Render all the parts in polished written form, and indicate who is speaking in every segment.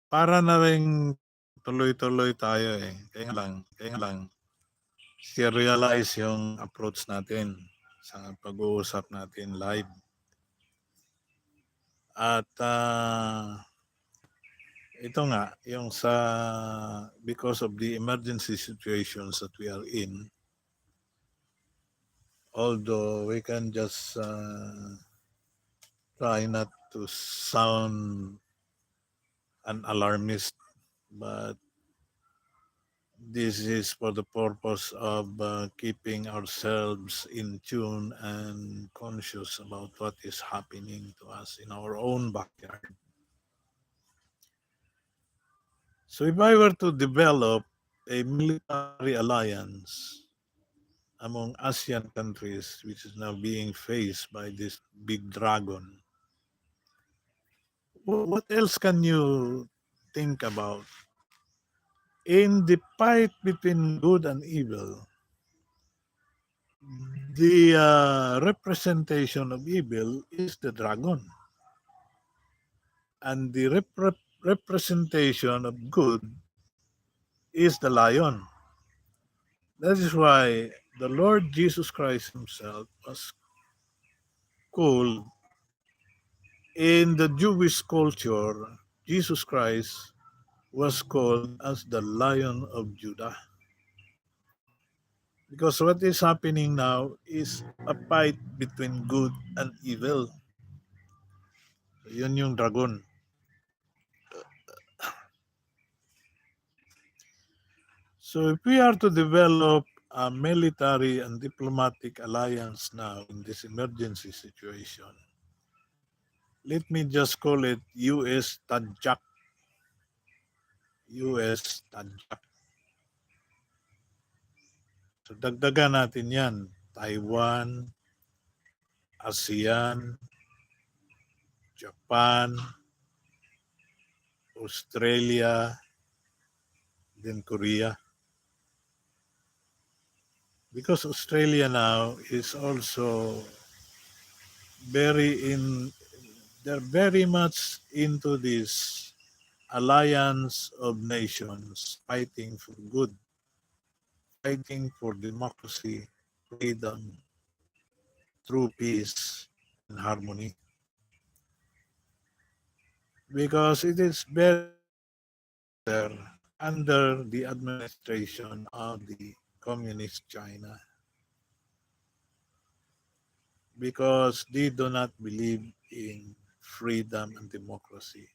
Speaker 1: para na ring tuloy-tuloy tayo eh. Kaya nga lang, realize yung approach natin sa pag-uusap natin live. At ito nga, yung because of the emergency situations that we are in, although we can just try not to sound an alarmist, but this is for the purpose of keeping ourselves in tune and conscious about what is happening to us in our own backyard. So if I were to develop a military alliance among ASEAN countries, which is now being faced by this big dragon, what else can you think about? In the fight between good and evil, the representation of evil is the dragon, and the representation of good is the lion. That is why the Lord Jesus Christ himself was called, in the Jewish culture, Jesus Christ was called as the Lion of Judah. Because what is happening now is a fight between good and evil. So, yun yung dragon. So if we are to develop a military and diplomatic alliance now in this emergency situation, let me just call it US Tadjak. US Tadjak. So dagdagan natin yan. Taiwan, ASEAN, Japan, Australia, then Korea. Because Australia now is also they're very much into this alliance of nations fighting for good, fighting for democracy, freedom, true peace, and harmony. Because it is better under the administration of the communist China, because they do not believe in freedom and democracy.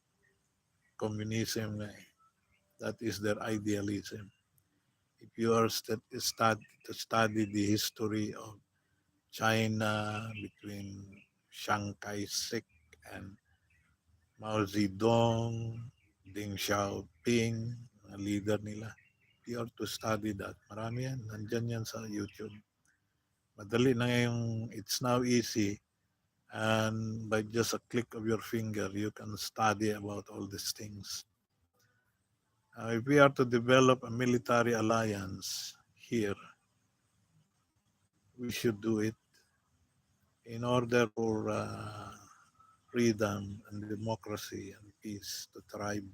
Speaker 1: Communism, that is their idealism. If you are to study the history of China between Chiang Kai-shek and Mao Zedong, Deng Xiaoping, mga leader nila. You have to study that. Marami yan. Nandyan yan sa YouTube. Madali na ngayong, it's now easy. And by just a click of your finger, you can study about all these things. If we are to develop a military alliance here, we should do it in order for freedom and democracy and peace to thrive.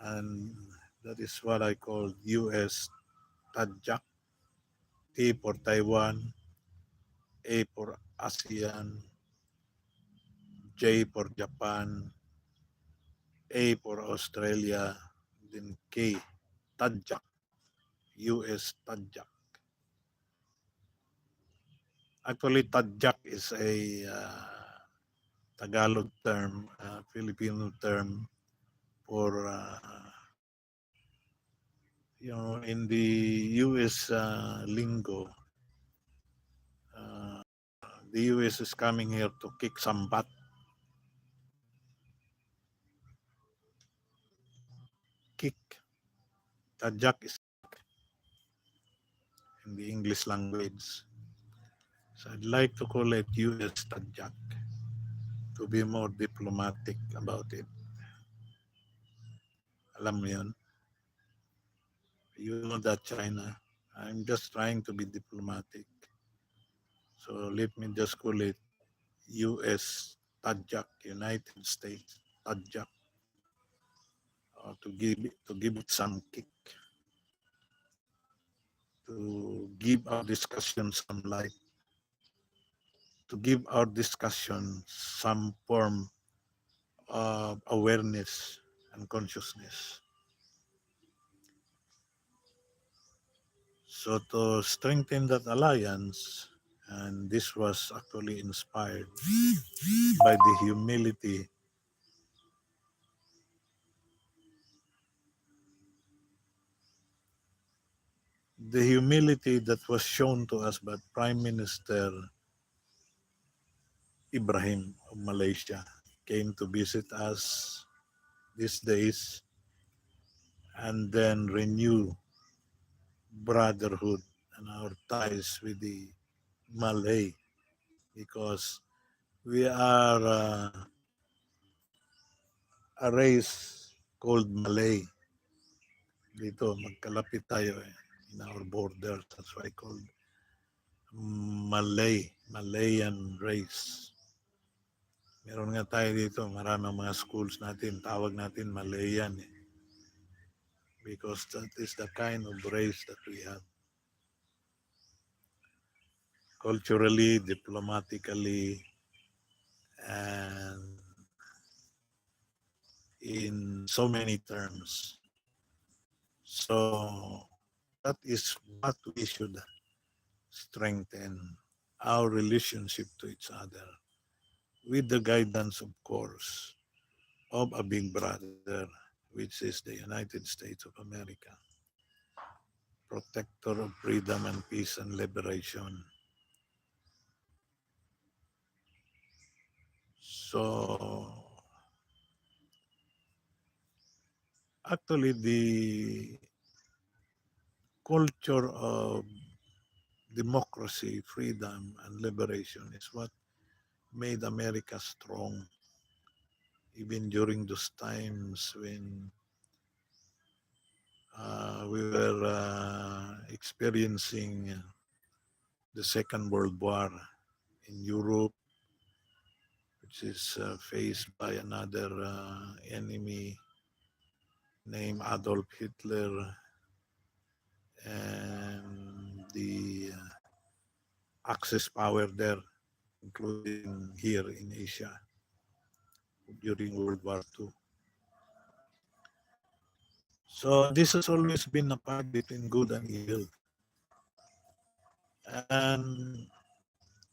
Speaker 1: And that is what I call US Tadjak. T for Taiwan, A for ASEAN, J for Japan, A for Australia, then K, Tadjak, US Tadjak. Actually, Tadjak is a Tagalog term, Filipino term for, in the US lingo, the US is coming here to kick some butt. Kick. Tadjak is in the English language. So I'd like to call it US Tadjak to be more diplomatic about it. Alam mo yun? You know that, China. I'm just trying to be diplomatic. So let me just call it US Tadjak, United States Tadjak. to give it some kick, to give our discussion some light, to give our discussion some form of awareness and consciousness. So to strengthen that alliance, and this was actually inspired by the humility that was shown to us by Prime Minister Ibrahim of Malaysia. Came to visit us these days and then renew brotherhood and our ties with the Malay, because we are a race called Malay. Dito, magkalapit tayo in our borders. That's why called Malayan race. Meron nga tayo dito, maraming mga schools natin, tawag natin Malayan because that is the kind of race that we have. Culturally, diplomatically, and in so many terms. So that is what we should strengthen our relationship to each other with the guidance, of course, of a big brother, which is the United States of America, protector of freedom and peace and liberation. So actually the culture of democracy, freedom, and liberation is what made America strong, even during those times when we were experiencing the Second World War in Europe, which is faced by another enemy named Adolf Hitler, and the Axis power there, including here in Asia during World War II. So this has always been a fight between good and evil. And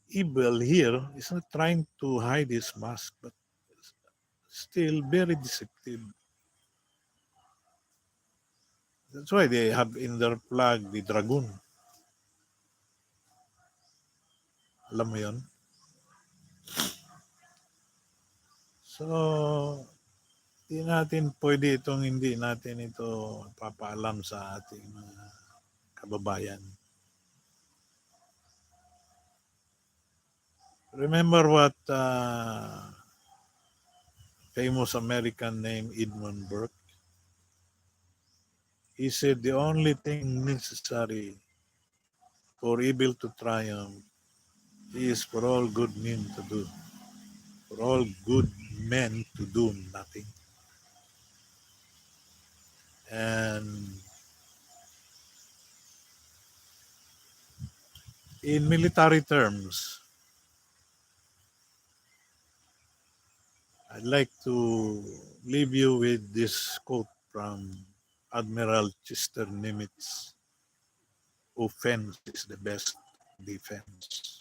Speaker 1: evil here is not trying to hide his mask, but still very deceptive. That's why they have in their flag the dragon. Alam mo yon? So, hindi natin ito papaalam sa ating mga kababayan. Remember what famous American named Edmund Burke? He said the only thing necessary for evil to triumph is for all good men to do. For all good men to do nothing. And in military terms, I'd like to leave you with this quote from Admiral Chester Nimitz: "Offense is the best defense."